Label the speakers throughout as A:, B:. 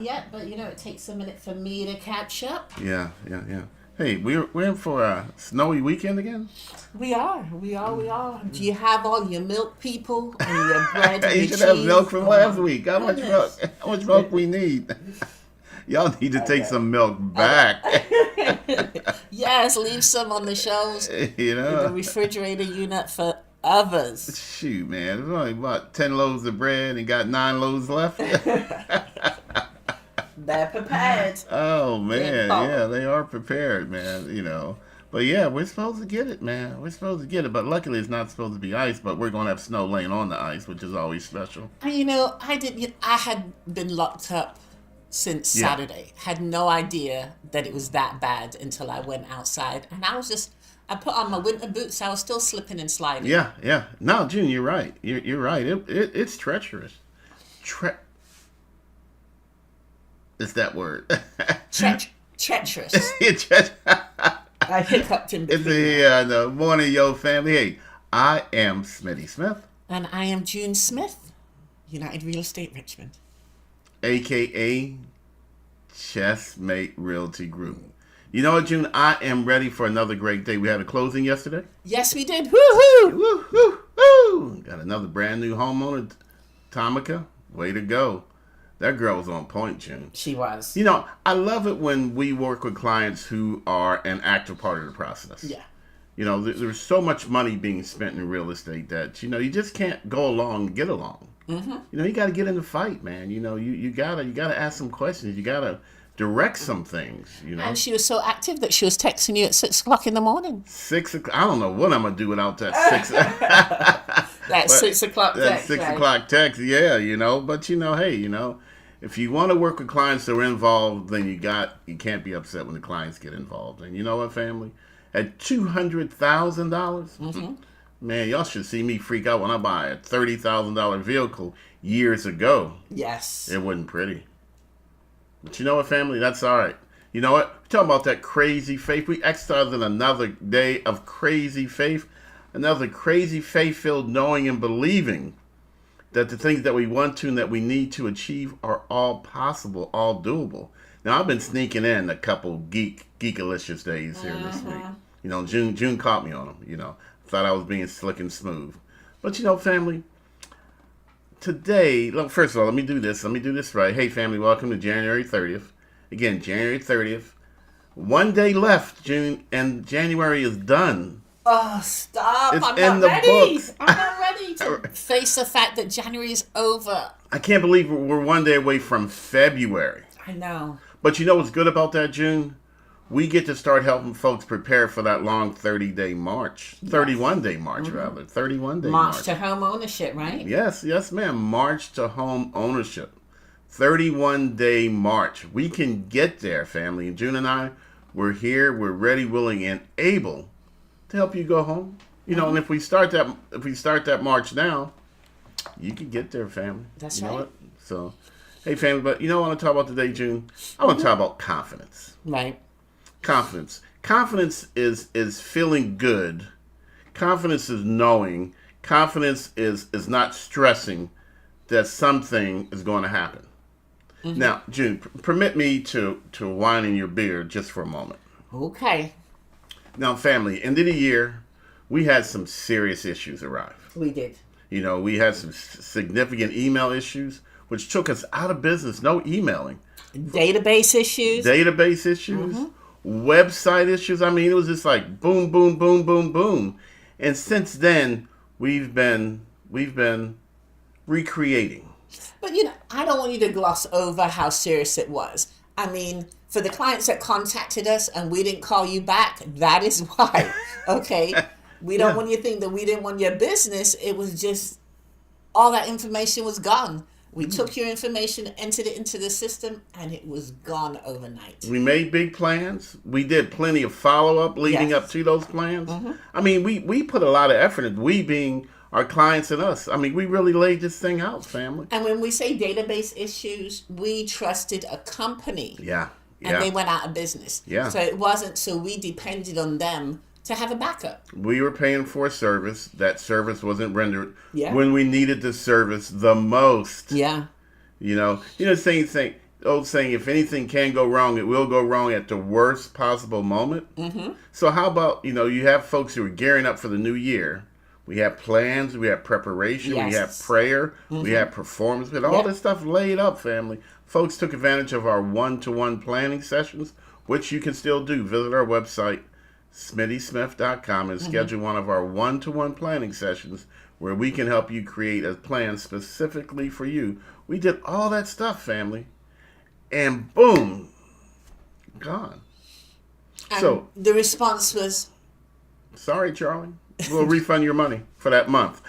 A: Yeah, but it takes a minute for me to catch up.
B: Yeah, yeah, yeah. Hey, we're in for a snowy weekend again.
A: We are. Do you have all your milk, people, and your bread and
B: You
A: your
B: should have milk
A: cheese?
B: from
A: Oh
B: last
A: my
B: week. How much milk?
A: goodness.
B: How much milk we need? Y'all need to
A: I
B: take
A: know.
B: some milk
A: I
B: back.
A: know. Yes, leave some on the shelves
B: You
A: in the
B: know,
A: refrigerator unit for others.
B: shoot, man, there's only about 10 loaves of bread and got 9 loaves left.
A: They're prepared.
B: Oh
A: They
B: man, yeah,
A: thought.
B: they are prepared, man. But yeah, we're supposed to get it, man. We're supposed to get it, but luckily it's not supposed to be ice. But we're gonna have snow laying on the ice, which is always special.
A: And I did. I had been locked up since
B: Yeah,
A: Saturday. Had no idea that it was that bad until I went outside, and I put on my winter boots. I was still slipping and sliding.
B: yeah, yeah. No, June, you're right. You're right. It's treacherous. Tre- it's that word.
A: Treacherous.
B: It's tre-
A: I hiccuped in
B: it's
A: between there.
B: the morning, yo, family. Hey, I am Smitty Smith,
A: And I am June Smith, United Real Estate Richmond.
B: aka Chessmate Realty Group. You know what, June? I am ready for another great day. We had a closing yesterday.
A: Yes, we did. Woohoo!
B: Woo, woo, woo. Got another brand new homeowner, Tamika. Way to go. That girl was on point, June.
A: She was.
B: I love it when we work with clients who are an active part of the process.
A: Yeah.
B: There's so much money being spent in real estate that, you just can't go along and get along. You got to get in the fight, man. You gotta ask some questions. You gotta direct some things.
A: And she was so active that she was texting you at 6 o'clock in the morning.
B: 6 o'clock. I don't know what I'm gonna do without that six.
A: That
B: But
A: 6 o'clock
B: that
A: text,
B: six
A: right?
B: o'clock text, yeah. But hey, if you want to work with clients that are involved, then you can't be upset when the clients get involved. And you know what, family? At $200,000, man, y'all should see me freak out when I buy a $30,000 vehicle years ago.
A: Yes.
B: It wasn't pretty. But you know what, family? That's all right. You know what? We're talking about that crazy faith. We exercise in another day of crazy faith. Another crazy faith-filled knowing and believing that the things that we want to and that we need to achieve are all possible, all doable. Now, I've been sneaking in a couple geekalicious days here this week. June caught me on them. Thought I was being slick and smooth. But family, today, look, first of all, let me do this. Let me do this right. Hey, family, welcome to January 30th. Again, January 30th. One day left, June, and January is done.
A: Oh, stop.
B: It's
A: I'm
B: in
A: not
B: the
A: ready.
B: books.
A: I'm not ready to face the fact that January is over.
B: I can't believe we're one day away from February.
A: I know.
B: But you know what's good about that, June? We get to start helping folks prepare for that long 30-day march. 31-day march, rather. 31-day
A: March
B: march.
A: to home ownership, right?
B: Yes, ma'am. March to home ownership. 31-day march. We can get there, family. And June and I, we're here. We're ready, willing, and able to help you go home. And if we start that march now, you can get there, family.
A: That's
B: you know
A: right.
B: what? So, hey, family, but what I want to talk about today, June? I want to talk about confidence.
A: Right.
B: Confidence. Confidence is feeling good. Confidence is knowing. Confidence is not stressing that something is going to happen. Now, June, permit me to wine in your beer just for a moment.
A: Okay.
B: Now, family, end of the year, we had some serious issues arrive.
A: We did.
B: We had some significant email issues, which took us out of business. No emailing.
A: Database issues.
B: Database issues, website issues. I mean, it was just like boom, boom, boom, boom, boom. And since then, we've been recreating.
A: But I don't want you to gloss over how serious it was. I mean, for the clients that contacted us and we didn't call you back, that is why. Okay? We don't
B: Yeah.
A: want you to think that we didn't want your business. It was just all that information was gone. We took your information, entered it into the system, and it was gone overnight.
B: We made big plans. We did plenty of follow-up leading
A: Yes.
B: up to those plans. I mean, we put a lot of effort in, we being our clients and us. I mean, we really laid this thing out, family.
A: And when we say database issues, we trusted a company.
B: Yeah.
A: And they went out of business.
B: Yeah.
A: So it wasn't, so we depended on them to have a backup.
B: We were paying for a service. That service wasn't rendered
A: Yeah.
B: when we needed the service the most.
A: Yeah.
B: Same thing. old saying, if anything can go wrong, it will go wrong at the worst possible moment. Mm-hmm. So how about, you have folks who are gearing up for the new year. We have plans, we have preparation,
A: Yes.
B: we have prayer, we have performance. We had all
A: Yeah.
B: this stuff laid up, family. Folks took advantage of our one-to-one planning sessions, which you can still do. Visit our website, smittysmith.com, and schedule one of our one-to-one planning sessions where we can help you create a plan specifically for you. We did all that stuff, family. And boom, gone.
A: And
B: So,
A: the response was,
B: sorry, Charlie. We'll refund your money for that month.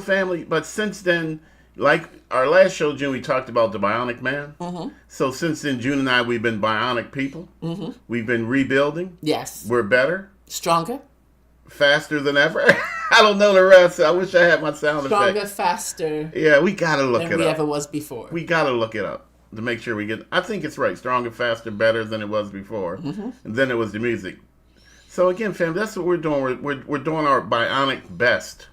B: Family. But since then, like our last show, June, we talked about the Bionic Man. Mm-hmm. So since then, June and I, we've been bionic people. Mm-hmm. We've been rebuilding.
A: yes,
B: We're better,
A: stronger,
B: faster than ever. I don't know the rest. I wish I had my sound
A: stronger,
B: effect.
A: faster
B: Yeah, we got to look
A: than
B: it
A: we
B: up.
A: ever was before.
B: We got to look it up to make sure we get. I think it's right. Stronger, faster, better than it was before. Mm-hmm. And then it was the music. So again, fam, that's what we're doing. We're doing our bionic best.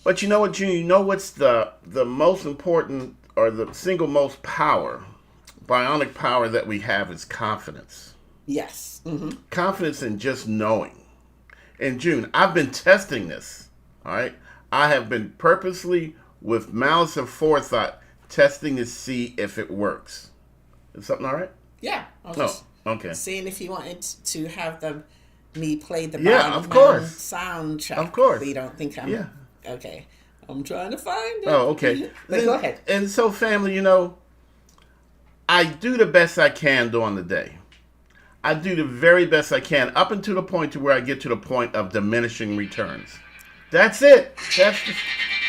B: But you know what, June? You know what's the most important or the single most bionic power that we have is confidence.
A: yes. Mm-hmm.
B: Confidence in just knowing. And June, I've been testing this. All right, I have been purposely, with malice of forethought, testing to see if it works. Is something all right?
A: Yeah. I was
B: No.
A: just
B: Okay.
A: seeing if you wanted to have me play the
B: Yeah,
A: Bionic
B: of
A: Man
B: course.
A: soundtrack.
B: Of course.
A: But you don't think I'm...
B: Yeah.
A: Okay. I'm trying to find it.
B: Oh, okay.
A: But go ahead.
B: And so, family, I do the best I can during the day. I do the very best I can up until the point to where I get to the point of diminishing returns. That's it.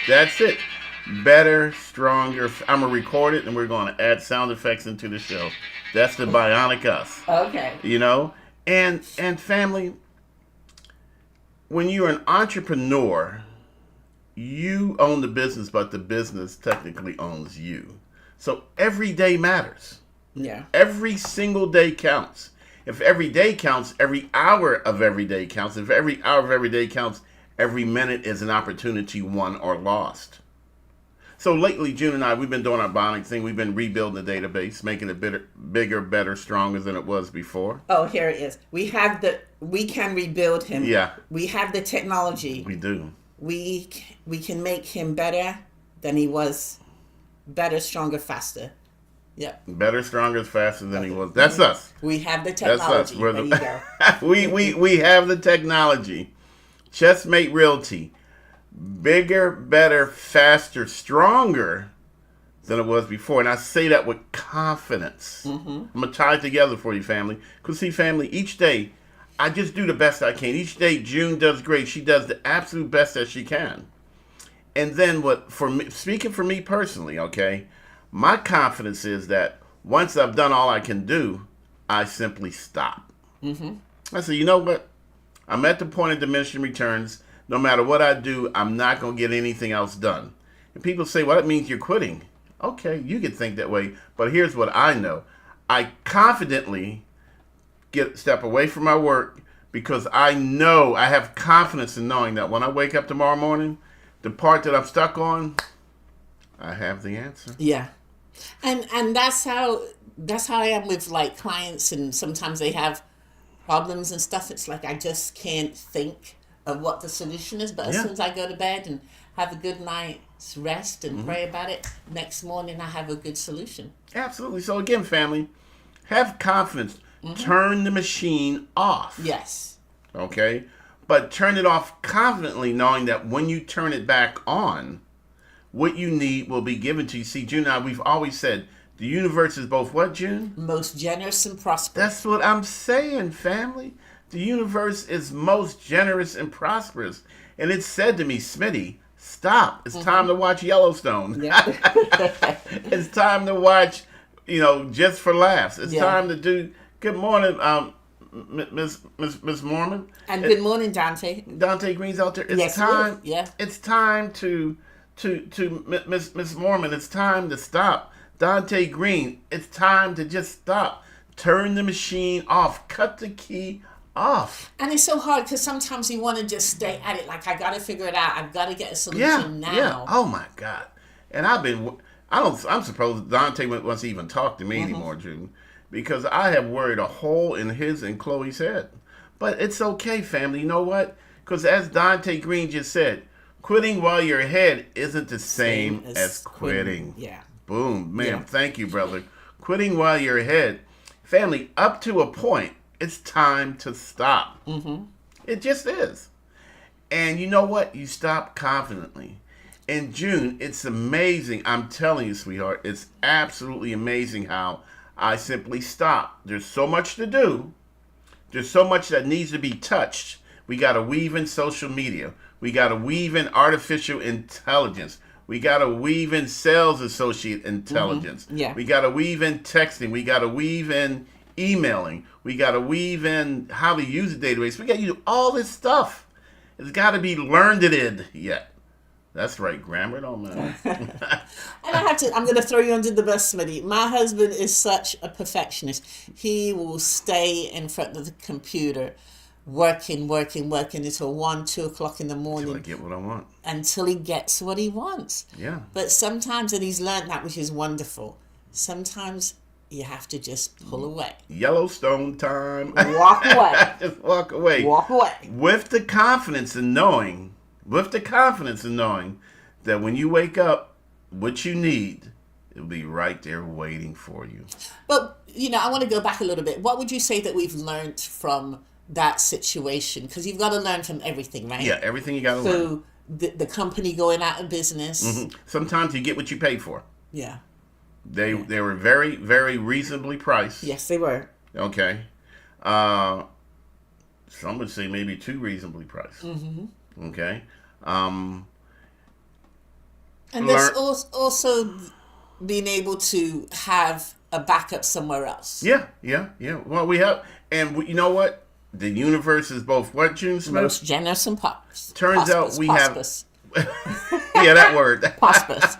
B: That's it. Better, stronger. I'm going to record it, and we're going to add sound effects into the show. That's the bionic us.
A: Okay.
B: And family, when you're an entrepreneur, you own the business, but the business technically owns you. So every day matters.
A: Yeah.
B: Every single day counts. If every day counts, every hour of every day counts. If every hour of every day counts, every minute is an opportunity won or lost. So lately, June and I, we've been doing our bionic thing. We've been rebuilding the database, making it bigger, better, stronger than it was before.
A: Oh, here it is. We can rebuild him.
B: Yeah.
A: We have the technology.
B: We do.
A: We can make him better than he was. Better, stronger, faster. Yep.
B: Better, stronger, faster than he was. That's us.
A: We have the
B: That's us.
A: technology. There you go.
B: we have the technology. Chessmate Realty. Bigger, better, faster, stronger than it was before. And I say that with confidence. Mm-hmm. I'm going to tie it together for you, family. Because, see, family, each day, I just do the best I can. Each day, June does great. She does the absolute best that she can. And then speaking for me personally, okay, my confidence is that once I've done all I can do, I simply stop. Mm-hmm. I say, you know what? I'm at the point of diminishing returns. No matter what I do, I'm not going to get anything else done. And people say, well, that means you're quitting. Okay, you can think that way. But here's what I know. I confidently step away from my work because I know, I have confidence in knowing that when I wake up tomorrow morning, the part that I'm stuck on, I have the answer.
A: Yeah. And that's how I am with like clients, and sometimes they have problems and stuff. It's like I just can't think of what the solution is, but as soon as I go to bed and have a good night's rest and pray about it, next morning I have a good solution.
B: Absolutely. So again, family, have confidence. Turn the machine off.
A: Yes.
B: Okay? But turn it off confidently, knowing that when you turn it back on, what you need will be given to you. See, June and I, we've always said, the universe is both what, June?
A: Most generous and prosperous.
B: That's what I'm saying, family. The universe is most generous and prosperous. And it said to me, Smitty, stop. It's time to watch Yellowstone.
A: Yeah.
B: It's time to watch, Just for Laughs. It's time to do, good morning, Miss Mormon.
A: And good morning, Dante.
B: Dante Green's out there. It's
A: Yes,
B: time.
A: yeah.
B: It's time to Miss Mormon. It's time to stop. Dante Green. It's time to just stop. Turn the machine off. Cut the key off.
A: And it's so hard because sometimes you want to just stay at it. Like, I got to figure it out. I've got to get a solution now.
B: Yeah. Oh my God. And I've been, I'm supposed Dante wants to even talk to me anymore, June, because I have worried a hole in his and Chloe's head. But it's okay, family. You know what? Because as Dante Green just said, quitting while you're ahead isn't the same as quitting.
A: Yeah.
B: Boom, man.
A: Yeah.
B: Thank you, brother. Quitting while you're ahead, family. Up to a point, it's time to stop. It just is. And you know what? You stop confidently. In June, it's amazing. I'm telling you, sweetheart, it's absolutely amazing how I simply stop. There's so much to do. There's so much that needs to be touched. We got to weave in social media. We got to weave in artificial intelligence. We got to weave in sales associate intelligence.
A: Yeah.
B: We got to weave in texting. We got to weave in emailing. We got to weave in how to use a database. We got to do all this stuff. It's got to be learned it yet. That's right, grammar don't matter.
A: And I'm going to throw you under the bus, Smitty. My husband is such a perfectionist. He will stay in front of the computer working until 1, 2 o'clock in the morning.
B: Until I get what I want.
A: Until he gets what he wants.
B: Yeah.
A: But sometimes, and he's learned that, which is wonderful, sometimes you have to just pull away.
B: Yellowstone time.
A: Walk away.
B: Just walk away.
A: Walk away.
B: With the confidence in knowing that when you wake up, what you need, it'll be right there waiting for you.
A: But, I want to go back a little bit. What would you say that we've learned from that situation? Because you've got to learn from everything, right?
B: Yeah, everything you got to learn.
A: So the company going out of business.
B: Sometimes you get what you pay for.
A: Yeah.
B: They were very, very reasonably priced.
A: Yes, they were.
B: Okay. Some would say maybe too reasonably priced. Okay.
A: And there's also being able to have a backup somewhere else.
B: Yeah. Well, we have, and you know what? The universe is both what, June Smith?
A: Most generous and
B: Turns out we
A: prosperous.
B: Yeah, that word.
A: Prosperous.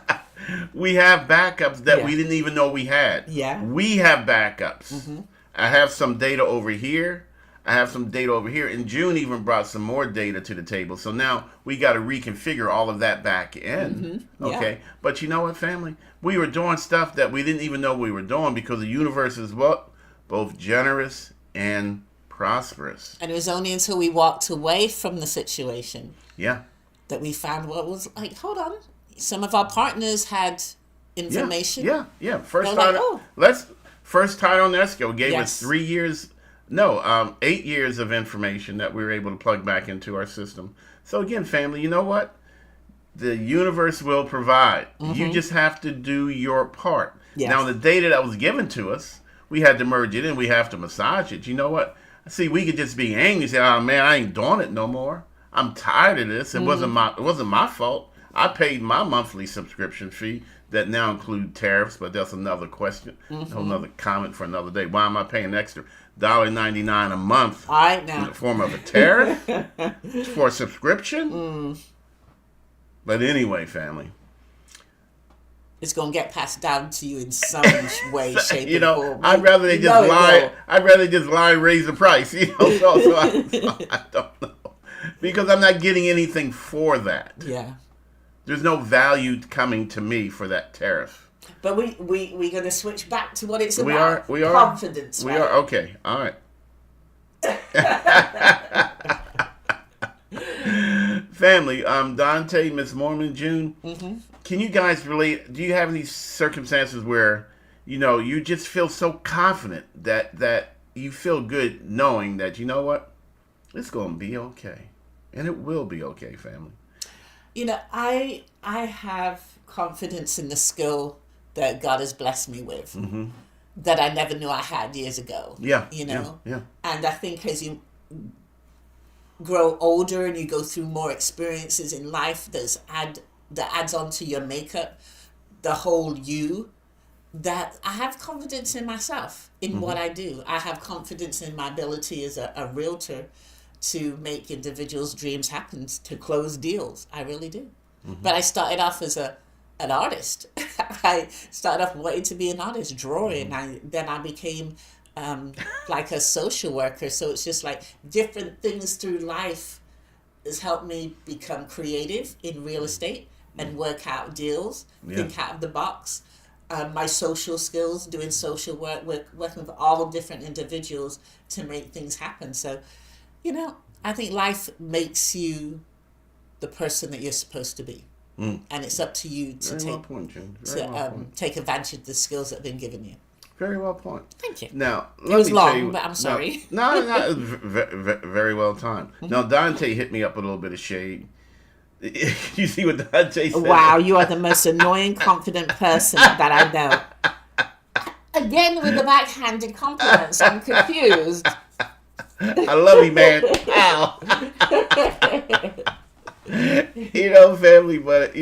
B: We have backups that we didn't even know we had.
A: Yeah.
B: We have backups. I have some data over here. I have some data over here. And June even brought some more data to the table. So now we got to reconfigure all of that back in. Okay. But you know what, family? We were doing stuff that we didn't even know we were doing because the universe is what? Both generous and prosperous.
A: And it was only until we walked away from the situation that we found what was like, hold on. Some of our partners had information.
B: Yeah. First Title on Esco gave us 3 years. No, 8 years of information that we were able to plug back into our system. So again, family, you know what? The universe will provide. You just have to do your part.
A: Yes.
B: Now, the data that was given to us, we had to merge it in. We have to massage it. You know what? See, we could just be angry and say, "Oh man, I ain't doing it no more. I'm tired of this. It wasn't my fault. I paid my monthly subscription fee that now include tariffs, but that's another question, another comment for another day. Why am I paying extra $1.99 a month
A: All right, now.
B: in the form of a tariff for a subscription? But anyway, family.
A: It's going to get passed down to you in some way, shape, or form.
B: I'd rather they just lie. I'd rather they just lie and raise the price. So I don't know. Because I'm not getting anything for that.
A: Yeah.
B: There's no value coming to me for that tariff.
A: But we're going to switch back to what it's about.
B: We are.
A: Confidence.
B: We
A: right?
B: are. Okay. All right. Family, Dante, Miss Mormon, June. Can you guys relate? Do you have any circumstances where, you just feel so confident that you feel good knowing that, you know what? It's going to be okay. And it will be okay, family.
A: I have confidence in the skill that God has blessed me with that I never knew I had years ago.
B: Yeah.
A: Yeah. And I think as you grow older and you go through more experiences in life that adds on to your makeup, the whole you, that I have confidence in myself, in what I do. I have confidence in my ability as a realtor to make individuals' dreams happen, to close deals. I really do. But I started off as an artist. I started off wanting to be an artist, drawing. Then I became like a social worker. So it's just like different things through life has helped me become creative in real estate. and work out deals, think out of the box. My social skills, doing social working with all different individuals to make things happen. So, I think life makes you the person that you're supposed to be. And it's up to you to take advantage of the skills that have been given you.
B: Very well point.
A: Thank you.
B: Now,
A: it was long, but I'm sorry.
B: No, it was very well timed. Now, Dante hit me up a little bit of shade. You see what Dante said?
A: Wow, you are the most annoying, confident person that I know. Again, with the backhanded compliments, I'm confused.
B: I love you, man. Ow. Family, but,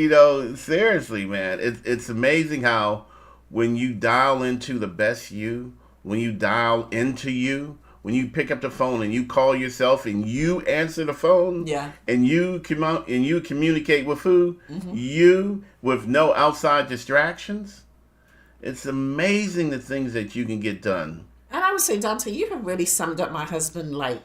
B: seriously, man, it's amazing how when you dial into the best you, when you dial into you, when you pick up the phone and you call yourself and you answer the phone, and you communicate with who, you with no outside distractions, it's amazing the things that you can get done.
A: And I would say, Dante, you have really summed up my husband like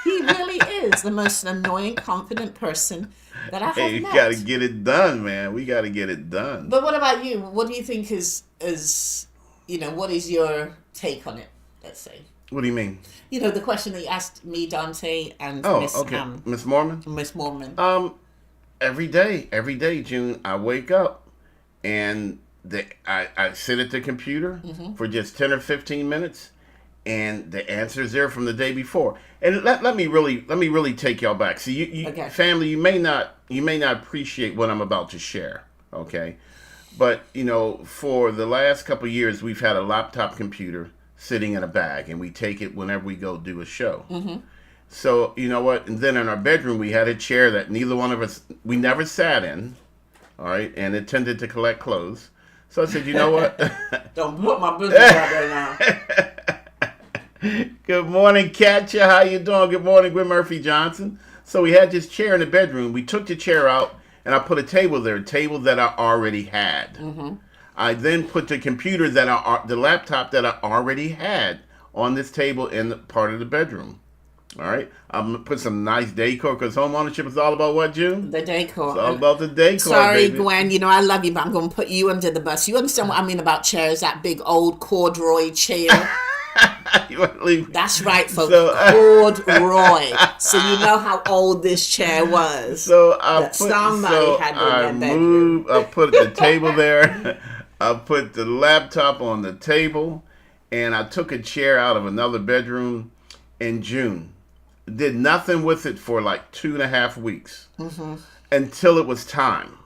A: he really is the most annoying, confident person that I have met.
B: You got to get it done, man. We got to get it done.
A: But what about you? What do you think is what is your take on it? Let's say.
B: What do you mean?
A: The question that you asked me, Dante, and
B: Miss Mormon.
A: Miss Mormon.
B: Every day, June, I wake up and I sit at the computer for just 10 or 15 minutes, and the answer is there from the day before. And let me really take y'all back. See, you family, you may not appreciate what I'm about to share. Okay, but for the last couple of years, we've had a laptop computer sitting in a bag, and we take it whenever we go do a show. So you know what? And then in our bedroom, we had a chair that neither one of us, we never sat in. All right, and it tended to collect clothes. So I said, you know what?
A: Don't put my business out there
B: now. Good morning, Katja. How you doing? Good morning, Gwen Murphy Johnson. So we had this chair in the bedroom. We took the chair out, and I put a table there, a table that I already had. I then put the computer the laptop that I already had on this table in the part of the bedroom. All right, I'm gonna put some nice decor because home ownership is all about what, June?
A: The decor.
B: It's all about the decor.
A: Sorry,
B: baby.
A: Gwen. I love you, but I'm gonna put you under the bus. You understand what I mean about chairs? That big old corduroy chair. That's right, folks. Corduroy. So you know how old this chair was.
B: So
A: I
B: put the table there. I put the laptop on the table, and I took a chair out of another bedroom in June. Did nothing with it for like 2.5 weeks until it was time.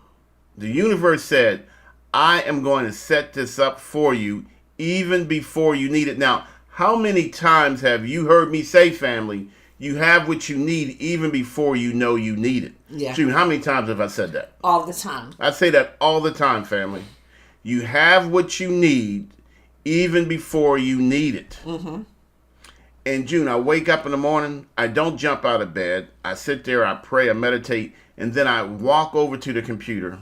B: The universe said, I am going to set this up for you even before you need it. Now, how many times have you heard me say, family, you have what you need even before you know you need it?
A: Yeah.
B: June, how many times have I said that?
A: All the time.
B: I say that all the time, family. You have what you need even before you need it. In June, I wake up in the morning, I don't jump out of bed. I sit there, I pray, I meditate, and then I walk over to the computer.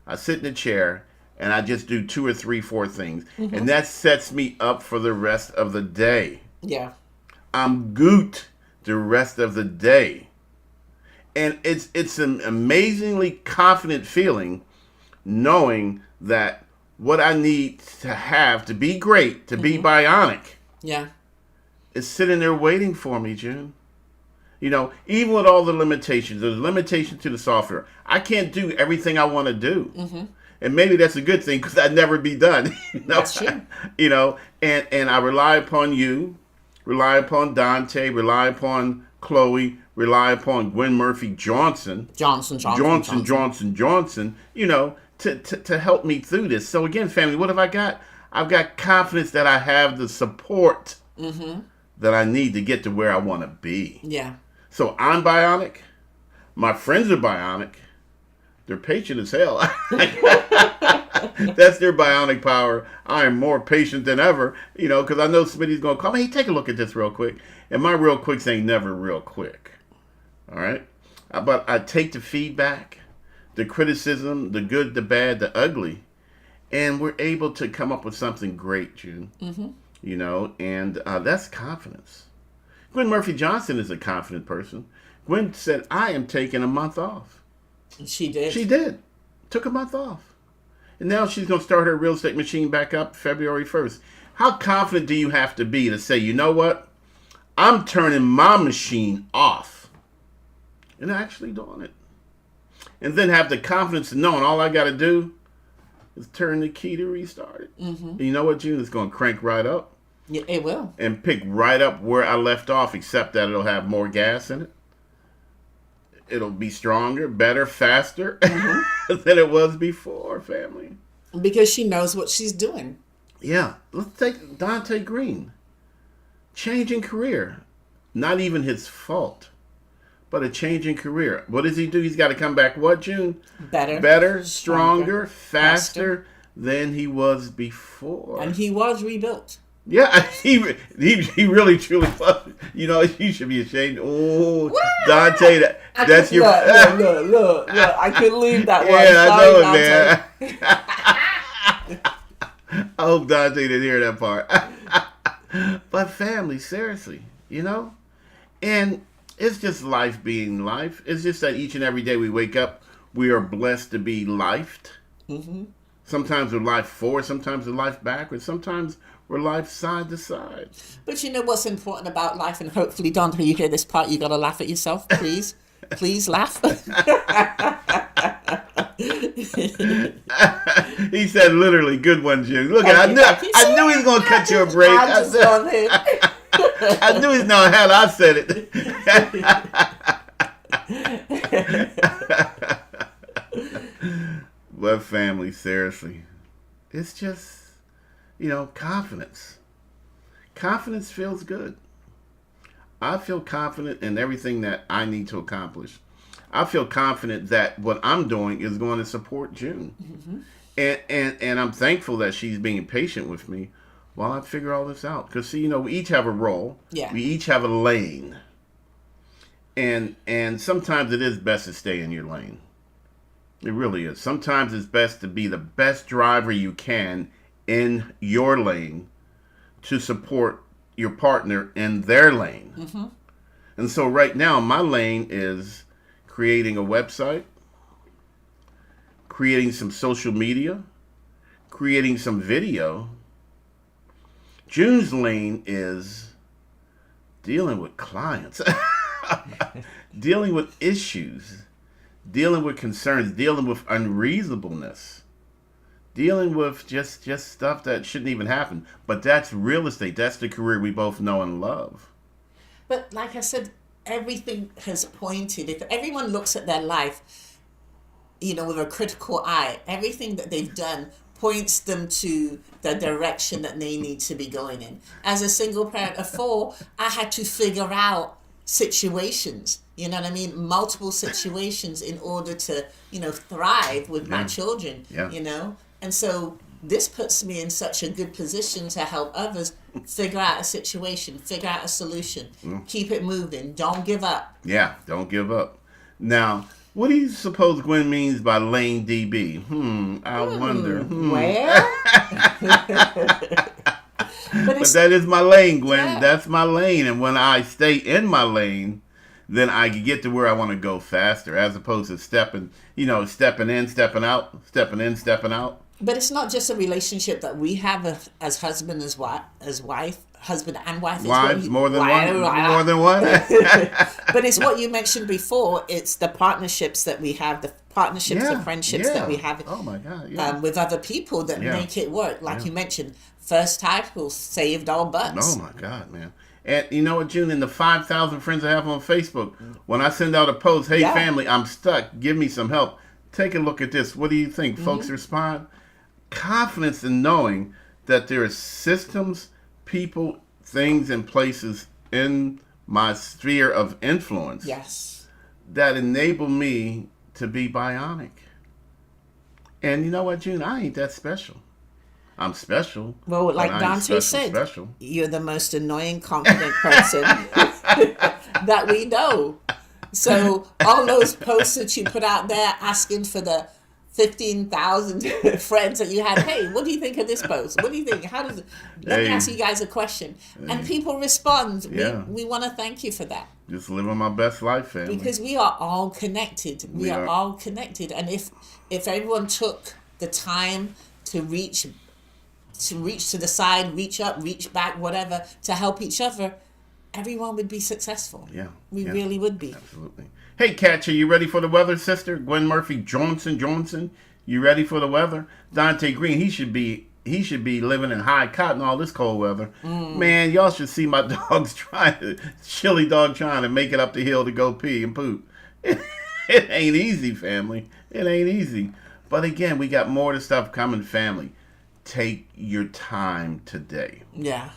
B: I sit in the chair, and I just do 2 or 3, 4 things. And that sets me up for the rest of the day.
A: Yeah.
B: I'm good the rest of the day. And it's an amazingly confident feeling knowing that what I need to have to be great, to be bionic.
A: Yeah.
B: Is sitting there waiting for me, June. Even with all the limitations, there's limitations to the software. I can't do everything I want to do. And maybe that's a good thing because I'd never be done.
A: That's true.
B: And I rely upon you, rely upon Dante, rely upon Chloe, rely upon Gwen Murphy Johnson, to help me through this. So again, family, what have I got? I've got confidence that I have the support that I need to get to where I want to be.
A: Yeah.
B: So I'm bionic. My friends are bionic. They're patient as hell. That's their bionic power. I am more patient than ever, because I know somebody's going to call me, hey, take a look at this real quick. And my real quicks ain't never real quick. All right? But I take the feedback, the criticism, the good, the bad, the ugly, and we're able to come up with something great, June. And that's confidence. Gwen Murphy Johnson is a confident person. Gwen said, I am taking a month off.
A: She did.
B: She did. Took a month off. And now she's going to start her real estate machine back up February 1st. How confident do you have to be to say, you know what? I'm turning my machine off and actually doing it. And then have the confidence of knowing all I got to do is turn the key to restart it. And you know what, June? It's going to crank right up.
A: Yeah, it will.
B: And pick right up where I left off, except that it'll have more gas in it. It'll be stronger, better, faster than it was before, family.
A: Because she knows what she's doing.
B: Yeah. Let's take Dante Green. Changing career. Not even his fault, but a changing career. What does he do? He's got to come back, what, June?
A: Better,
B: stronger, faster than he was before.
A: And he was rebuilt.
B: Yeah, he really truly was. You know, you should be ashamed. Oh, Dante, that's your...
A: Look. I couldn't leave that one.
B: Yeah, I know it, man. I hope Dante didn't hear that part. But family, seriously, you know? And it's just life being life. It's just that each and every day we wake up, we are blessed to be lifed. Sometimes we're life forward, sometimes we're life backwards, sometimes we're life side to side.
A: But you know what's important about life, and hopefully, Dante, you hear this part, you got to laugh at yourself, please. Please laugh.
B: He said literally, good one, June. Look, I knew he was going to cut you a break. I knew he's not how I said it. But family, seriously, it's just, you know, confidence. Confidence feels good. I feel confident in everything that I need to accomplish. I feel confident that what I'm doing is going to support June. And I'm thankful that she's being patient with me while I figure all this out. Because, see, you know, we each have a role.
A: Yeah.
B: We each have a lane. And sometimes it is best to stay in your lane. It really is. Sometimes it's best to be the best driver you can in your lane to support your partner in their lane. And so right now, my lane is creating a website, creating some social media, creating some video. June's lane is dealing with clients, dealing with issues, dealing with concerns, dealing with unreasonableness, dealing with just stuff that shouldn't even happen. But that's real estate. That's the career we both know and love.
A: But like I said, everything has pointed. If everyone looks at their life, you know, with a critical eye, everything that they've done points them to the direction that they need to be going in. As a single parent of 4, I had to figure out situations, you know what I mean? Multiple situations in order to, you know, thrive with my children, you know? And so this puts me in such a good position to help others figure out a situation, figure out a solution, keep it moving, don't give up.
B: Yeah, don't give up. Now, what do you suppose Gwen means by lane DB? I wonder.
A: Where?
B: But that is my lane, Gwen. Yeah. That's my lane. And when I stay in my lane, then I can get to where I want to go faster, as opposed to stepping in, stepping out, stepping in, stepping out.
A: But it's not just a relationship that we have as husband as wife, husband and wife.
B: Wives, more than one. More than one.
A: But it's what you mentioned before. It's the partnerships that we have, the partnerships and friendships that we have.
B: Oh my God!
A: With other people that make it work. Like you mentioned, first title saved our butts.
B: Oh my God, man! And you know what, June? In the 5,000 friends I have on Facebook, when I send out a post, "Hey family, I'm stuck. Give me some help." Take a look at this. What do you think? Folks respond. Confidence in knowing that there are systems, people, things, and places in my sphere of influence that enable me to be bionic. And you know what, June? I ain't that special. I'm special.
A: Well, like Dante said, you're the most annoying, confident person that we know. So all those posts that you put out there asking for the 15,000 friends that you had. Hey, what do you think of this post? What do you think? How does it? Let me ask you guys a question. And people respond.
B: Yeah.
A: We want to thank you for that.
B: Just living my best life, family.
A: Because we are all connected. We are all connected. And if everyone took the time to reach to the side, reach up, reach back, whatever, to help each other, everyone would be successful.
B: Yeah.
A: We really would be.
B: Absolutely. Hey, Katya, you ready for the weather, sister? Gwen Murphy Johnson, you ready for the weather? Dante Green, he should be living in high cotton all this cold weather. Man, y'all should see my dog's chili dog trying to make it up the hill to go pee and poop. It ain't easy, family. It ain't easy. But again, we got more of the stuff coming, family. Take your time today.
A: Yeah.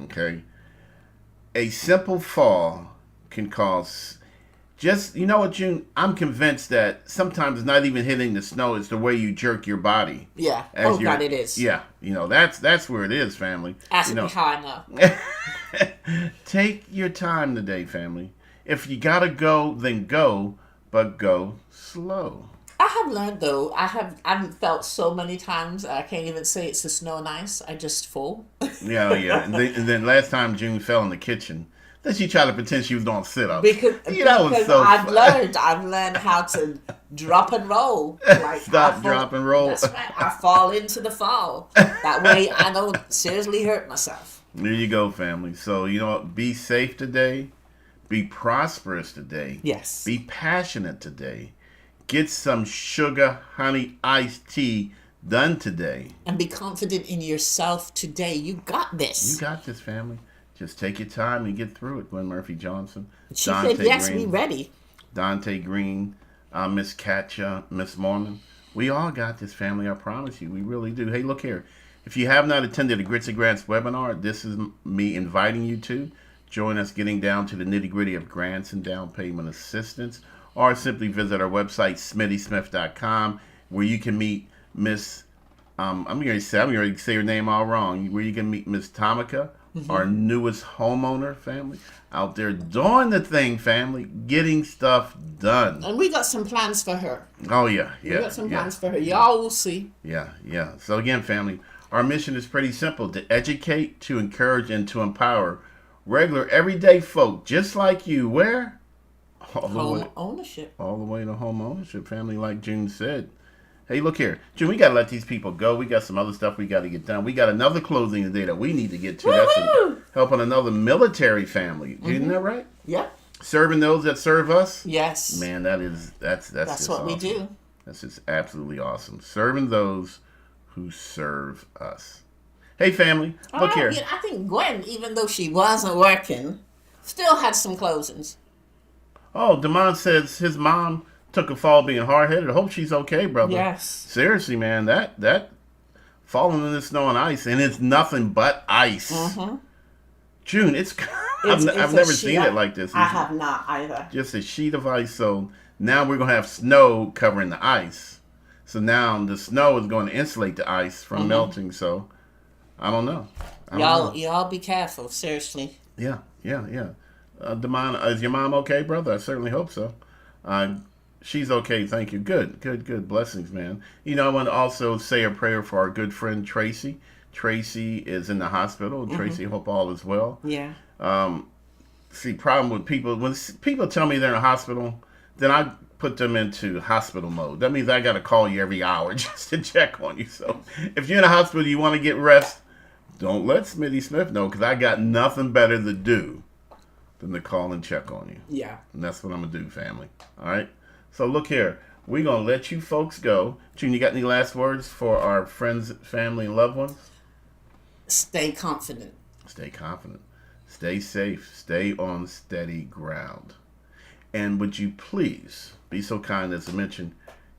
B: Okay? A simple fall can cause... Just, you know what, June? I'm convinced that sometimes it's not even hitting the snow. It's the way you jerk your body.
A: Yeah. Oh, God, it is.
B: Yeah. That's where it is, family.
A: Ask me how I know.
B: Take your time today, family. If you got to go, then go, but go slow.
A: I have learned, though. I've felt so many times, I can't even say it's the snow and ice. I just fall.
B: Yeah. And then last time June fell in the kitchen. Then she tried to pretend she was doing sit-ups.
A: Because I've learned how to drop and roll. Like
B: drop, and roll.
A: That's right. I fall into the fall. That way I don't seriously hurt myself.
B: There you go, family. So, you know what? Be safe today. Be prosperous today.
A: Yes.
B: Be passionate today. Get some sugar, honey, iced tea done today.
A: And be confident in yourself today. You got this.
B: You got this, family. Just take your time and get through it. Gwen Murphy Johnson.
A: She said, yes, we ready.
B: Dante Green, Miss Katya, Miss Mormon. We all got this, family. I promise you. We really do. Hey, look here. If you have not attended the Grits and Grants webinar, this is me inviting you to join us getting down to the nitty-gritty of grants and down payment assistance, or simply visit our website, smittysmith.com, where you can meet Miss, I'm going to say her name all wrong, where you can meet Miss Tamika, our newest homeowner, family, out there doing the thing, family, getting stuff done.
A: And we got some plans for her.
B: Oh, yeah.
A: We got some plans for her. Y'all will see.
B: Yeah. So again, family, our mission is pretty simple: to educate, to encourage, and to empower regular, everyday folk just like you. Where?
A: Home ownership.
B: All the way to home ownership, family, like June said. Hey, look here. June, we got to let these people go. We got some other stuff we got to get done. We got another closing today that we need to get to. That's helping another military family. Isn't that right?
A: Yep.
B: Serving those that serve us?
A: Yes.
B: Man, that's
A: what
B: awesome.
A: we do.
B: That's just absolutely awesome. Serving those who serve us. Hey, family, look here.
A: I think Gwen, even though she wasn't working, still had some closings.
B: Oh, Damon says his mom took a fall being hard-headed. I hope she's okay, brother.
A: Yes.
B: Seriously, man, that falling in the snow and ice, and it's nothing but ice. Mm-hmm. June, I've never seen it like this.
A: I have not either.
B: Just a sheet of ice. So now we're going to have snow covering the ice. So now the snow is going to insulate the ice from melting. So I don't know.
A: Y'all be careful. Seriously.
B: Yeah. Damon, is your mom okay, brother? I certainly hope so. She's okay, thank you. Good. Blessings, man. You know, I want to also say a prayer for our good friend Tracy. Tracy is in the hospital. Tracy, hope all is well.
A: Yeah.
B: Problem with people, when people tell me they're in a hospital, then I put them into hospital mode. That means I got to call you every hour just to check on you. So if you're in a hospital, you want to get rest, don't let Smitty Smith know, because I got nothing better to do than to call and check on you.
A: Yeah.
B: And that's what I'm going to do, family. All right? So look here. We're going to let you folks go. June, you got any last words for our friends, family, and loved ones?
A: Stay confident.
B: Stay confident. Stay safe. Stay on steady ground. And would you please be so kind as to mention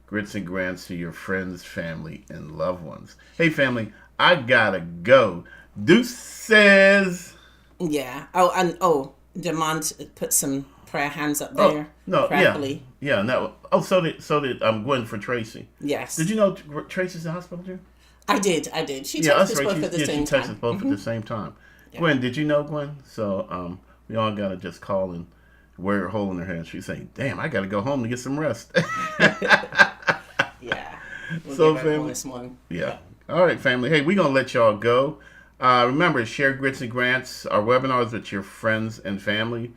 B: grits and grants to your friends, family, and loved ones. Hey, family, I gotta go. Deuces.
A: Yeah. Demont put some prayer hands up there.
B: Yeah. No. Oh, so did Gwen for Tracy.
A: Yes.
B: Did you know Tracy's in the hospital too?
A: I did. She texted us both at the same time.
B: She texted us both at the same time. Yeah. Gwen, did you know Gwen? So we all gotta just call and wear her hole in her hand. She's saying, "Damn, I gotta go home to get some rest."
A: Yeah. We'll
B: So,
A: get back on
B: family.
A: this morning.
B: Yeah. All right, family. Hey, we're going to let y'all go. Remember, share grits and grants, our webinars with your friends and family.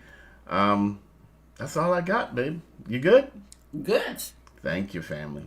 B: That's all I got, babe. You good?
A: Good.
B: Thank you, family.